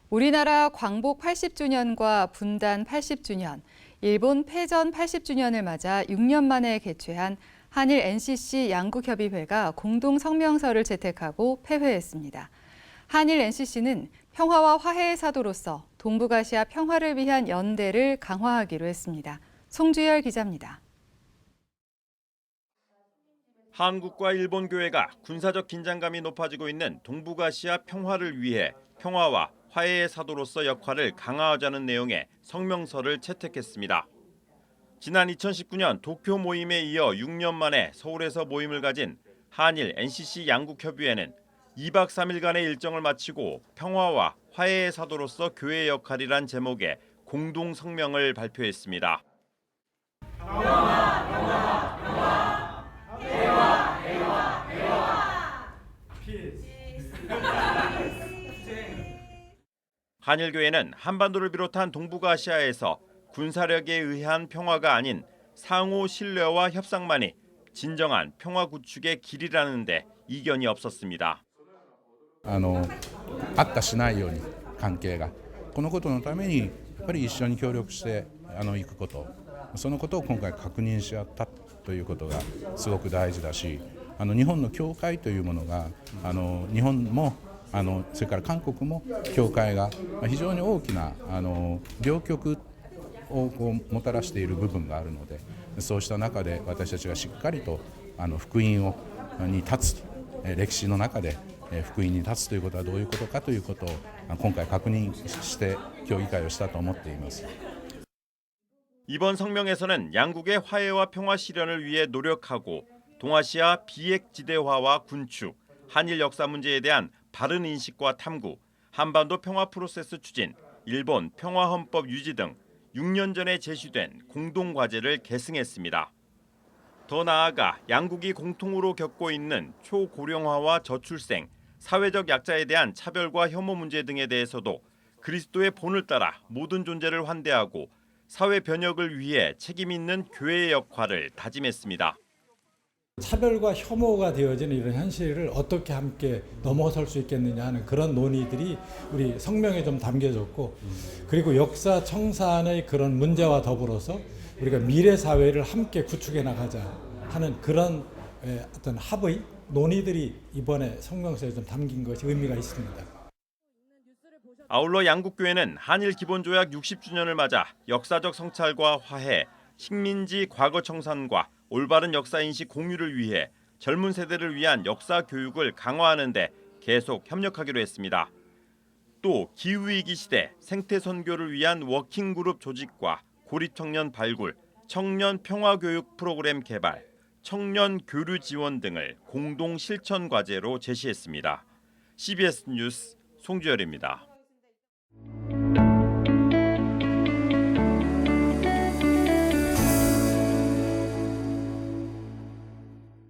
우리나라 광복 80주년과 분단 80주년, 일본 패전 80주년을 맞아 6년 만에 개최한 한일 NCC 양국협의회가 공동 성명서를 채택하고 폐회했습니다. 한일 NCC는 평화와 화해의 사도로서 동북아시아 평화를 위한 연대를 강화하기로 했습니다. 송주열 기자입니다. 한국과 일본 교회가 군사적 긴장감이 높아지고 있는 동북아시아 평화를 위해 평화와 화해의 사도로서 역할을 강화하자는 내용의 성명서를 채택했습니다. 지난 2019년 도쿄 모임에 이어 6년 만에 서울에서 모임을 가진 한일 NCC 양국협의회는 2박 3일간의 일정을 마치고 평화와 화해의 사도로서 교회의 역할이란 제목의 공동 성명을 발표했습니다. 한일교회는 한반도를 비롯한 동북아시아에서 군사력에 의한 평화가 아닌 상호 신뢰와 협상만이 진정한 평화 구축의 길이라는데 이견이 없었습니다. 悪化しないように関係がこのことのためにやっぱり一緒に協力していくことそのことを今回確認し合ったということがすごく大事だし日本の教会というものが日本もそれから韓国も教会が非常に大きな両極をもたらしている部分があるのでそうした中で私たちがしっかりと福音に立つ歴史の中で福音に立つということはどういうことかということを今回確認して協議会をしたと思っています。 이번 성명에서는 양국의 화해와 평화 실현을 위해 노력하고 동아시아 비핵지대화와 군축, 한일 역사 문제에 대한 바른 인식과 탐구, 한반도 평화 프로세스 추진, 일본 평화헌법 유지 등 6년 전에 제시된 공동과제를 계승했습니다. 더 나아가 양국이 공통으로 겪고 있는 초고령화와 저출생, 사회적 약자에 대한 차별과 혐오 문제 등에 대해서도 그리스도의 본을 따라 모든 존재를 환대하고 사회 변혁을 위해 책임 있는 교회의 역할을 다짐했습니다. 차별과 혐오가 되어지는 이런 현실을 어떻게 함께 넘어설 수 있겠느냐 하는 그런 논의들이 우리 성명에 좀 담겨졌고 그리고 역사 청산의 그런 문제와 더불어서 우리가 미래 사회를 함께 구축해 나가자 하는 그런 어떤 합의 논의들이 이번에 성명서에 좀 담긴 것이 의미가 있습니다. 아울러 양국교회는 한일 기본조약 60주년을 맞아 역사적 성찰과 화해, 식민지 과거 청산과 올바른 역사인식 공유를 위해 젊은 세대를 위한 역사 교육을 강화하는 데 계속 협력하기로 했습니다. 또 기후위기 시대 생태 선교를 위한 워킹그룹 조직과 고립청년 발굴, 청년 평화교육 프로그램 개발, 청년 교류 지원 등을 공동 실천 과제로 제시했습니다. CBS 뉴스 송주열입니다.